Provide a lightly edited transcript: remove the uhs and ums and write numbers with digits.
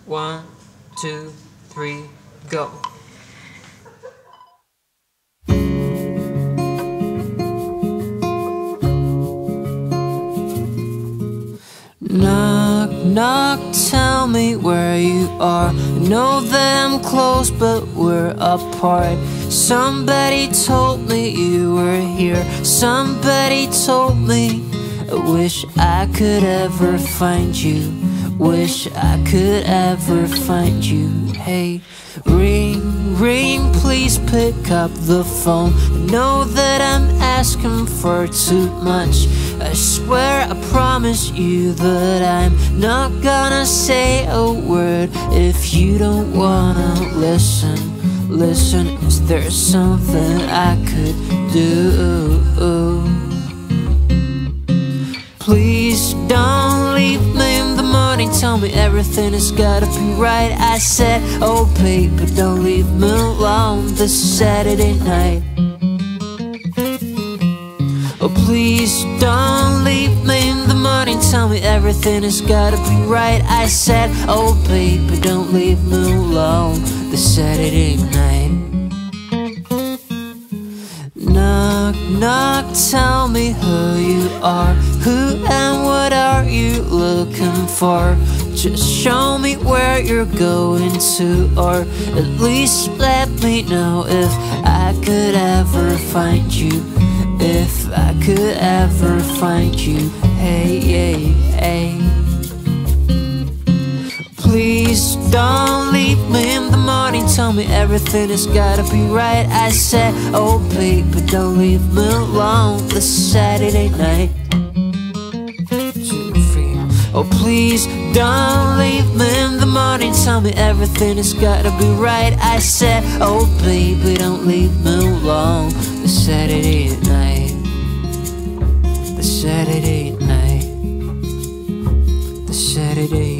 1, 2, 3, go. Knock, knock, tell me where you are. I know that I'm close, but we're apart. Somebody told me you were here. Somebody told me. I wish I could ever find you. Wish I could ever find you. Hey, ring, ring, please pick up the phone. I know that I'm asking for too much. I swear, I promise you that I'm not gonna say a word if you don't wanna listen. Listen, is there something I could do? Please don't leave me in the morning. Tell me everything has gotta be right. I said, oh baby, don't leave me alone this Saturday night. Oh please don't leave me in the morning. Tell me everything has gotta be right. I said, oh baby, don't leave me alone this Saturday night. Knock, knock, tell me who you are. Who and what are you looking for? Just show me where you're going to, or at least let me know if I could ever find you. If I could ever find you. Hey, hey, hey. Please don't leave me in the morning. Tell me everything has gotta be right. I said, oh baby, don't leave me alone this Saturday night. 2, 3. Oh please don't leave me in the morning. Tell me everything has gotta be right. I said, oh baby, don't leave me alone this Saturday night. The Saturday night. The Saturday